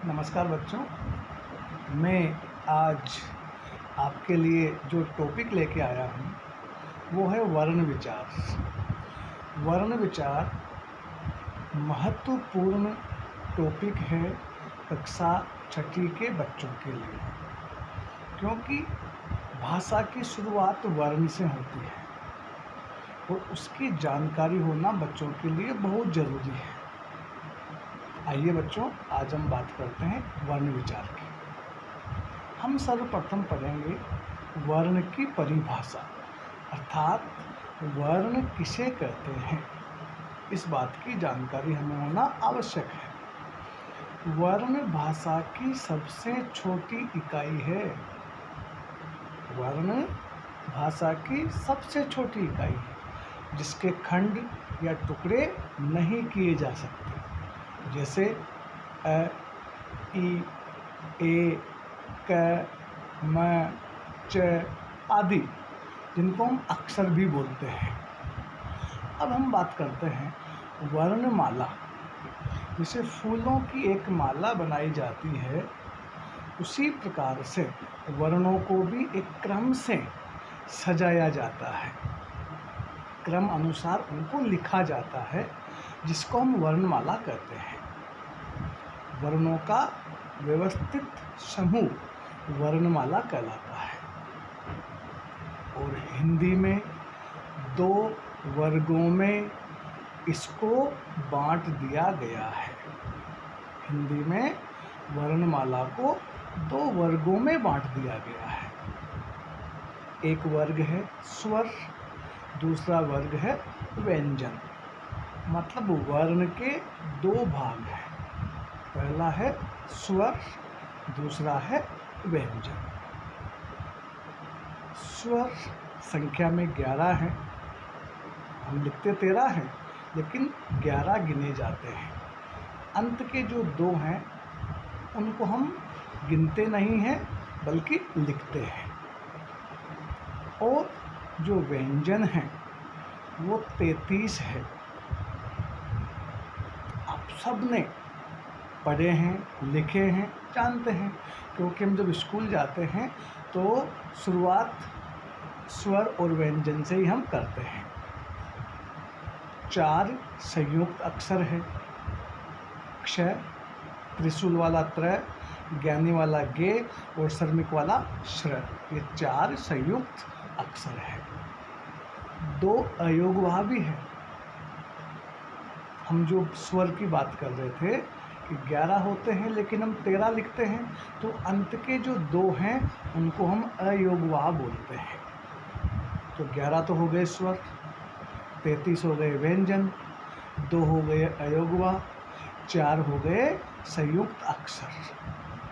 नमस्कार बच्चों, मैं आज आपके लिए जो टॉपिक लेके आया हूँ वो है वर्ण विचार। वर्ण विचार महत्वपूर्ण टॉपिक है कक्षा छठी के बच्चों के लिए, क्योंकि भाषा की शुरुआत वर्ण से होती है और उसकी जानकारी होना बच्चों के लिए बहुत ज़रूरी है। आइए बच्चों, आज हम बात करते हैं वर्ण विचार की। हम सर्वप्रथम पढ़ेंगे वर्ण की परिभाषा, अर्थात वर्ण किसे कहते हैं, इस बात की जानकारी हमें होना आवश्यक है। वर्ण भाषा की सबसे छोटी इकाई है। वर्ण भाषा की सबसे छोटी इकाई है जिसके खंड या टुकड़े नहीं किए जा सकते, जैसे अ, ई, ए, क, म, च आदि, जिनको हम अक्षर भी बोलते हैं। अब हम बात करते हैं वर्णमाला। जैसे फूलों की एक माला बनाई जाती है, उसी प्रकार से वर्णों को भी एक क्रम से सजाया जाता है, क्रम अनुसार उनको लिखा जाता है, जिसको हम वर्णमाला कहते हैं। वर्णों का व्यवस्थित समूह वर्णमाला कहलाता है। और हिंदी में 2 वर्गों में इसको बांट दिया गया है। हिंदी में वर्णमाला को 2 वर्गों में बांट दिया गया है। एक वर्ग है स्वर, दूसरा वर्ग है व्यंजन। मतलब वर्ण के 2 भाग हैं, पहला है स्वर, दूसरा है व्यंजन। स्वर संख्या में 11 हैं। हम लिखते 13 हैं, लेकिन 11 गिने जाते हैं। अंत के जो 2 हैं उनको हम गिनते नहीं हैं, बल्कि लिखते हैं। और जो व्यंजन हैं वो 33 है। आप सब ने पढ़े हैं, लिखे हैं, जानते हैं, क्योंकि हम जब स्कूल जाते हैं तो शुरुआत स्वर और व्यंजन से ही हम करते हैं। 4 संयुक्त अक्षर है, क्ष, त्रिशूल वाला त्र, ज्ञानी वाला गे और श्रमिक वाला श्र। ये 4 संयुक्त अक्षर है। 2 अयोगवाह भी है। हम जो स्वर की बात कर रहे थे कि 11 होते हैं, लेकिन हम 13 लिखते हैं, तो अंत के जो 2 हैं उनको हम अयोगवाह बोलते हैं। तो 11 तो हो गए स्वर, 33 हो गए व्यंजन, 2 हो गए अयोगवाह, 4 हो गए संयुक्त अक्षर।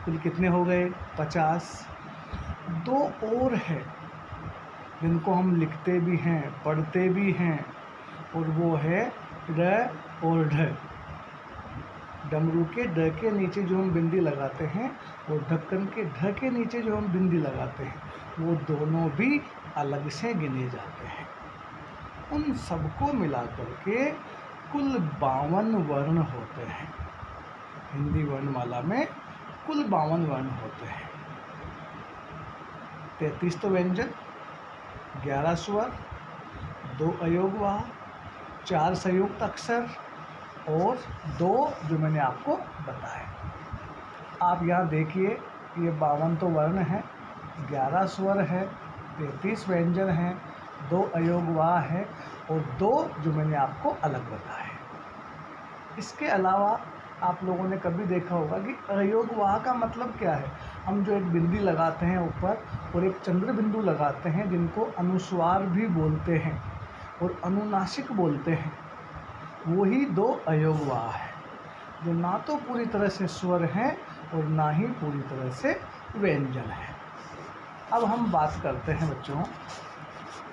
कुल कितने हो गए? 50। 2 और है जिनको हम लिखते भी हैं, पढ़ते भी हैं, और वो है र और ढ। डमरू के ड के नीचे जो हम बिंदी लगाते हैं और ढक्कन के ढ के नीचे जो हम बिंदी लगाते हैं, वो दोनों भी अलग से गिने जाते हैं। उन सबको मिलाकर के कुल 52 वर्ण होते हैं। हिंदी वर्णमाला में कुल 52 वर्ण होते हैं। 33 तो व्यंजन, 11 स्वर, 2 अयोगवाह, 4 संयुक्त अक्षर और 2 जो मैंने आपको बताए। आप यहाँ देखिए, ये 52 तो वर्ण हैं, 11 स्वर है, 33 व्यंजन हैं, 2 अयोगवाह है और 2 जो मैंने आपको अलग बताए। इसके अलावा आप लोगों ने कभी देखा होगा कि अयोगवाह का मतलब क्या है। हम जो एक बिंदी लगाते हैं ऊपर और एक चंद्र बिंदु लगाते हैं, जिनको अनुस्वार भी बोलते हैं और अनुनासिक बोलते हैं, वही 2 अयोगवाह है, जो ना तो पूरी तरह से स्वर हैं और ना ही पूरी तरह से व्यंजन है। अब हम बात करते हैं बच्चों,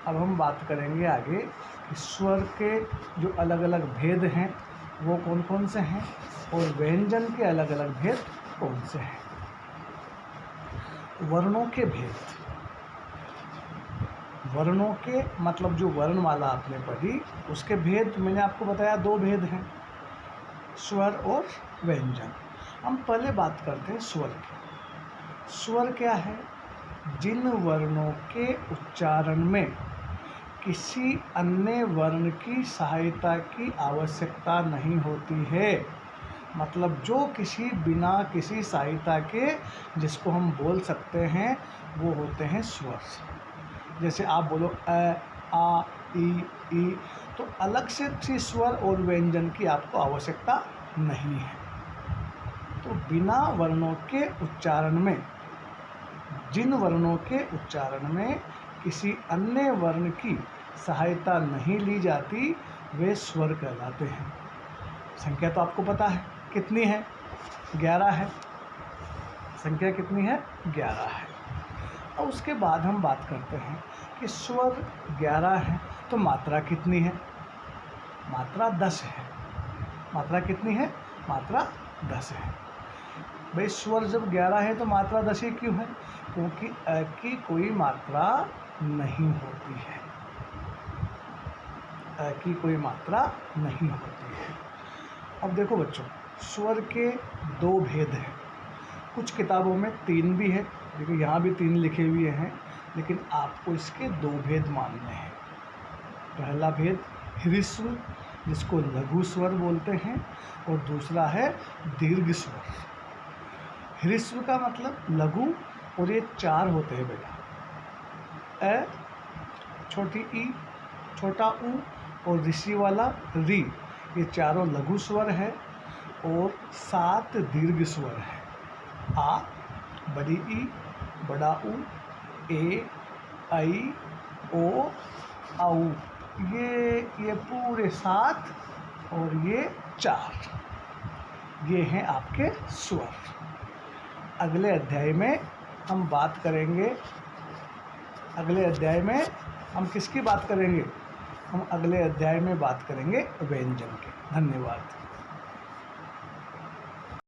अब हम बात करेंगे आगे कि स्वर के जो अलग अलग भेद हैं वो कौन कौन से हैं और व्यंजन के अलग अलग भेद कौन से हैं। वर्णों के भेद। वर्णों के मतलब जो वर्णमाला आपने पढ़ी, उसके भेद मैंने आपको बताया 2 भेद हैं, स्वर और व्यंजन। हम पहले बात करते हैं स्वर की। स्वर क्या है? जिन वर्णों के उच्चारण में किसी अन्य वर्ण की सहायता की आवश्यकता नहीं होती है, मतलब जो किसी बिना किसी सहायता के जिसको हम बोल सकते हैं वो होते हैं स्वर। जैसे आप बोलो अ, आ, ई, तो अलग से किसी स्वर और व्यंजन की आपको आवश्यकता नहीं है। तो बिना वर्णों के उच्चारण में, जिन वर्णों के उच्चारण में किसी अन्य वर्ण की सहायता नहीं ली जाती वे स्वर कहलाते हैं। संख्या तो आपको पता है कितनी है? 11 है। संख्या कितनी है? 11 है। और उसके बाद हम बात करते हैं कि स्वर 11 है तो मात्रा कितनी है? मात्रा 10 है। मात्रा कितनी है? मात्रा 10 है। भाई स्वर जब 11 है तो मात्रा 10 ही क्यों है? क्योंकि अ की कोई मात्रा नहीं होती है। अ की कोई मात्रा नहीं होती है। अब देखो बच्चों, स्वर के 2 भेद हैं। कुछ किताबों में 3 भी है, देखो यहाँ भी 3 लिखे हुए हैं, लेकिन आपको इसके 2 भेद मानने हैं। पहला भेद ह्रस्व, जिसको लघु स्वर बोलते हैं, और दूसरा है दीर्घ स्वर। ह्रस्व का मतलब लघु, और ये 4 होते हैं बेटा। अ, छोटी ई, छोटा ऊ और ऋषि वाला री, ये चारों लघु स्वर है और 7 दीर्घ स्वर है। आ, बड़ी ई, बड़ा ऊ, ए, आई, ओ, औ, ये पूरे 7 और ये 4, ये हैं आपके स्वर। अगले अध्याय में हम बात करेंगे, अगले अध्याय में हम किसकी बात करेंगे? हम अगले अध्याय में बात करेंगे व्यंजन के। धन्यवाद।